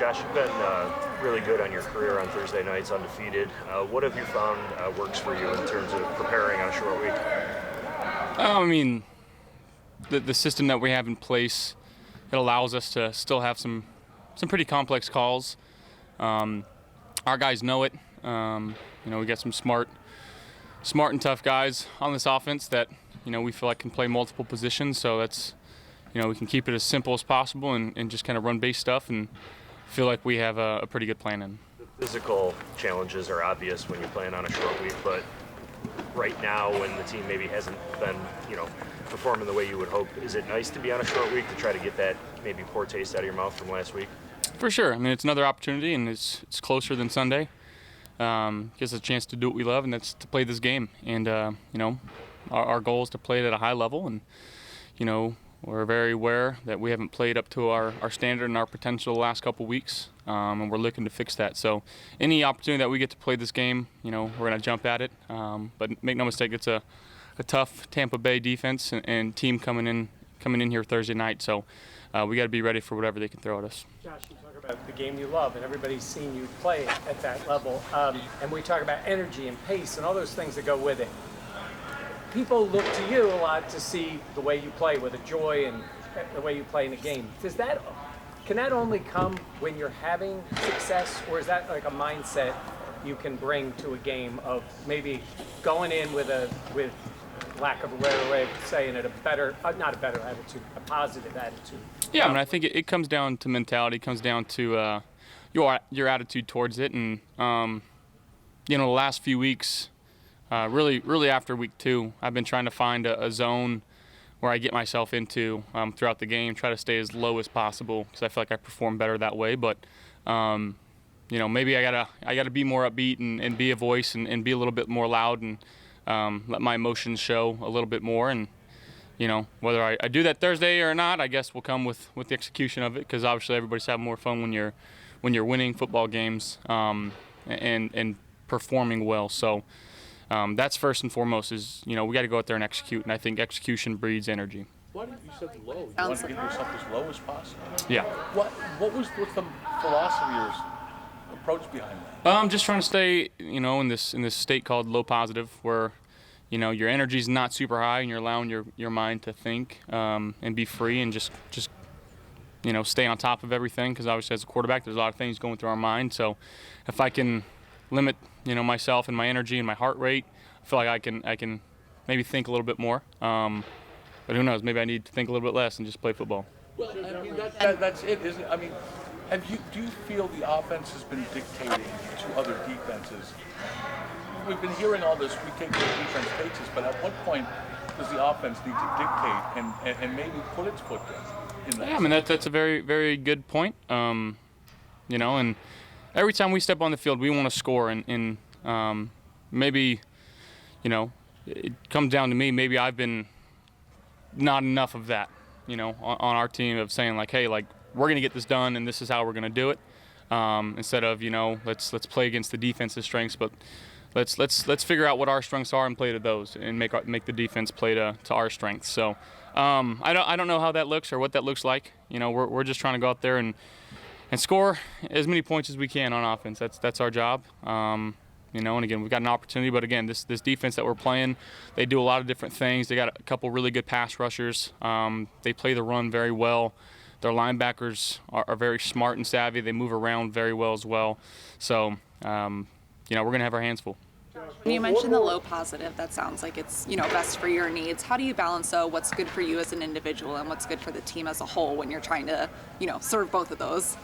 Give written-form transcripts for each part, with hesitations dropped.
Josh, you've been really good on your career on Thursday nights, undefeated. What have you found works for you in terms of preparing on a short week? I mean, the system that we have in place, it allows us to still have some pretty complex calls. Our guys know it. We got some smart and tough guys on this offense that we feel like can play multiple positions. So that's we can keep it as simple as possible and just kind of run base stuff and feel like we have a pretty good plan in. The physical challenges are obvious when you're playing on a short week, but right now when the team maybe hasn't been performing the way you would hope, is it nice to be on a short week to try to get that maybe poor taste out of your mouth from last week? For sure. I mean, it's another opportunity, and it's closer than Sunday. Gives us a chance to do what we love, and that's to play this game. And our goal is to play it at a high level, and we're very aware that we haven't played up to our standard and our potential the last couple weeks, and we're looking to fix that. So any opportunity that we get to play this game, we're going to jump at it. But make no mistake, it's a tough Tampa Bay defense and team coming in here Thursday night. So we got to be ready for whatever they can throw at us. Josh, you talk about the game you love, and everybody's seen you play at that level. And we talk about energy and pace and all those things that go with it. People look to you a lot to see the way you play with a joy and the way you play in a game. Can that only come when you're having success, or is that like a mindset you can bring to a game of maybe going in with lack of a better way of saying it, not a better attitude, a positive attitude? Yeah, I mean, I think it comes down to mentality. It comes down to your attitude towards it, and the last few weeks. Really after week 2, I've been trying to find a zone where I get myself into throughout the game, try to stay as low as possible because I feel like I perform better that way. But, maybe I gotta be more upbeat and be a voice and be a little bit more loud and let my emotions show a little bit more. And, whether I do that Thursday or not, I guess will come with the execution of it, because obviously everybody's having more fun when you're winning football games and performing well. So. That's first and foremost is, we got to go out there and execute, and I think execution breeds energy. Why didn't you set low? You want to get yourself as low as possible. Yeah. What's the philosophy or approach behind that? I'm just trying to stay, in this state called low positive, where, your energy's not super high and you're allowing your mind to think and be free and just stay on top of everything, because obviously as a quarterback there's a lot of things going through our mind. So if I can limit myself and my energy and my heart rate, I feel like I can maybe think a little bit more. But who knows? Maybe I need to think a little bit less and just play football. Well, I mean that's it, isn't it? I mean, do you feel the offense has been dictating to other defenses? We've been hearing all this. We take the defense takes us, but at what point does the offense need to dictate and maybe put its foot in that? Yeah, I mean that's a very, very good point. And every time we step on the field, we want to score, and maybe, it comes down to me. Maybe I've been not enough of that, on our team, of saying like, hey, like we're gonna get this done, and this is how we're gonna do it, instead of let's play against the defense's strengths, but let's figure out what our strengths are and play to those, and make the defense play to our strengths. So I don't know how that looks or what that looks like. We're just trying to go out there and score as many points as we can on offense. That's our job. And again, we've got an opportunity, but again, this defense that we're playing, they do a lot of different things. They got a couple really good pass rushers. They play the run very well. Their linebackers are very smart and savvy. They move around very well as well. So, we're going to have our hands full. You mentioned the low positive. That sounds like it's, best for your needs. How do you balance what's good for you as an individual and what's good for the team as a whole when you're trying to, serve both of those?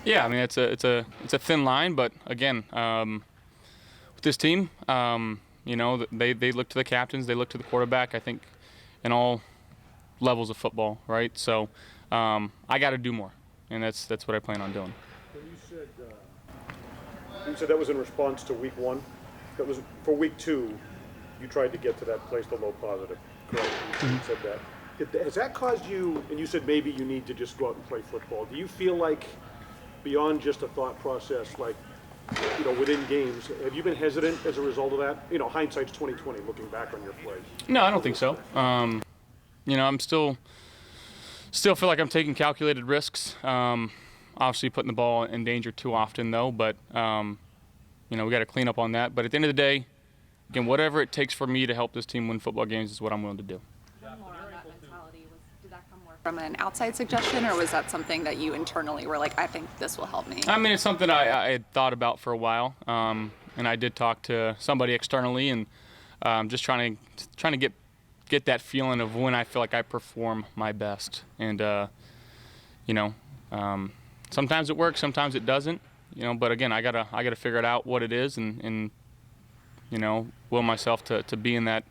Yeah, I mean it's a thin line, but again, with this team, they look to the captains, they look to the quarterback. I think in all levels of football, right? So I got to do more, and that's what I plan on doing. You said that was in response to week 1. That was for week 2. You tried to get to that place, the low positive. Correct. You said that. Has that caused you? And you said maybe you need to just go out and play football. Do you feel like, beyond just a thought process, like, within games, have you been hesitant as a result of that? Hindsight's 20/20, looking back on your play. No, I don't think so. I'm still feel like I'm taking calculated risks. obviously putting the ball in danger too often, though. But we got to clean up on that. But at the end of the day, again, whatever it takes for me to help this team win football games is what I'm willing to do. More on that mentality. Did that come more from an outside suggestion, or was that something that you internally were like, I think this will help me? I mean, it's something I had thought about for a while, and I did talk to somebody externally, and just trying to get that feeling of when I feel like I perform my best. And sometimes it works, sometimes it doesn't. But again, I gotta figure it out what it is, and will myself to be in that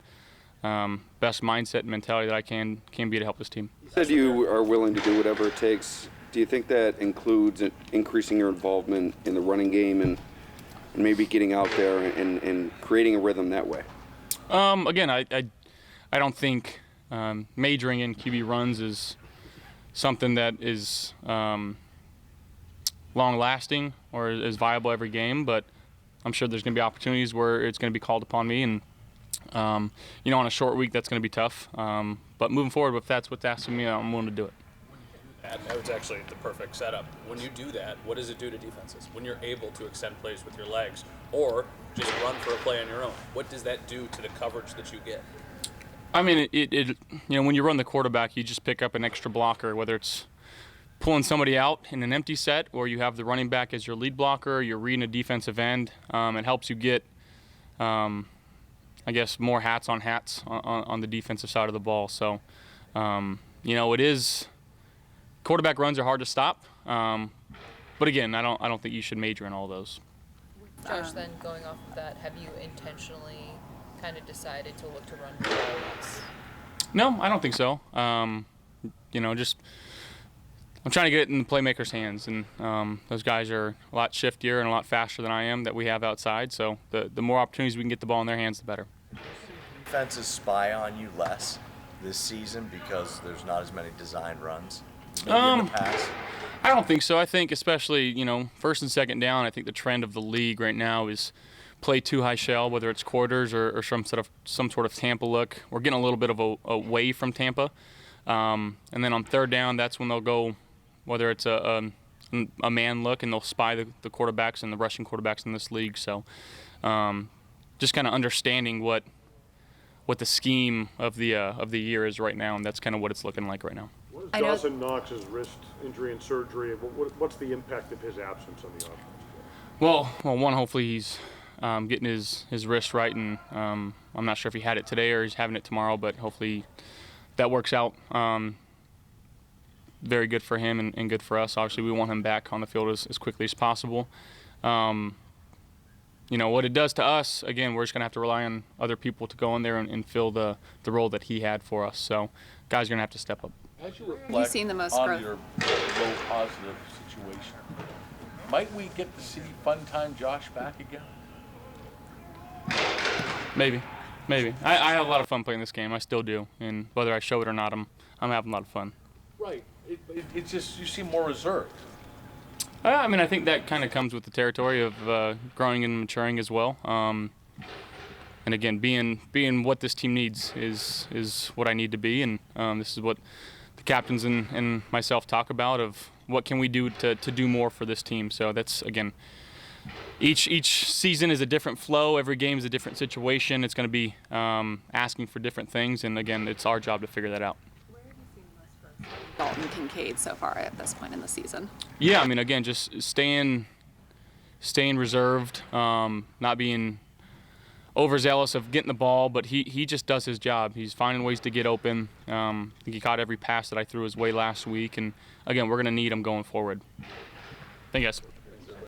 best mindset and mentality that I can be to help this team. You said you are willing to do whatever it takes. Do you think that includes increasing your involvement in the running game and maybe getting out there and creating a rhythm that way? Again, I don't think majoring in QB runs is something that is long-lasting or is viable every game, but I'm sure there's going to be opportunities where it's going to be called upon me, and on a short week that's going to be tough. But moving forward, if that's what's asking me, I'm willing to do it. That was actually the perfect setup. When you do that, what does it do to defenses? When you're able to extend plays with your legs or just run for a play on your own, what does that do to the coverage that you get? I mean, when you run the quarterback, you just pick up an extra blocker, whether it's pulling somebody out in an empty set or you have the running back as your lead blocker, you're reading a defensive end. It helps you get, more hats on the defensive side of the ball. So, it is – quarterback runs are hard to stop. But again, I don't think you should major in all those. Josh, then going off of that, have you intentionally kind of decided to look to run the ball less? No, I don't think so. I'm trying to get it in the playmakers' hands, and those guys are a lot shiftier and a lot faster than I am that we have outside. So the more opportunities we can get the ball in their hands, the better. Defenses spy on you less this season because there's not as many design runs maybe in the past? I don't think so. I think especially, first and second down, I think the trend of the league right now is play too high shell, whether it's quarters or some sort of Tampa look. We're getting a little bit of away from Tampa. And then on third down, that's when they'll go, whether it's a man look, and they'll spy the quarterbacks and the rushing quarterbacks in this league. So just kind of understanding what the scheme of the year is right now, and that's kind of what it's looking like right now. What is Dawson Knox's wrist injury and surgery? What's the impact of his absence on the offense? Well, one, hopefully he's getting his wrist right, and I'm not sure if he had it today or he's having it tomorrow, but hopefully that works out. Very good for him and good for us. Obviously, we want him back on the field as quickly as possible. What it does to us, again, we're just going to have to rely on other people to go in there and fill the role that he had for us. So guys are going to have to step up. As you reflect Have you seen the most on growth? your low positive situation, might we get to see fun time Josh back again? Maybe. I have a lot of fun playing this game. I still do, and whether I show it or not, I'm having a lot of fun. Right. It's just you seem more reserved. I think that kind of comes with the territory of growing and maturing as well. And again, being what this team needs is what I need to be, and this is what the captains and myself talk about of what can we do to do more for this team. So that's, again, each season is a different flow. Every game is a different situation. It's going to be asking for different things, and again, it's our job to figure that out. Where have you seen the most growth? Dalton Kincaid so far at this point in the season? Yeah, again, just staying reserved, not being overzealous of getting the ball, but he just does his job. He's finding ways to get open. I think he caught every pass that I threw his way last week, and again, we're going to need him going forward. Thank you, guys.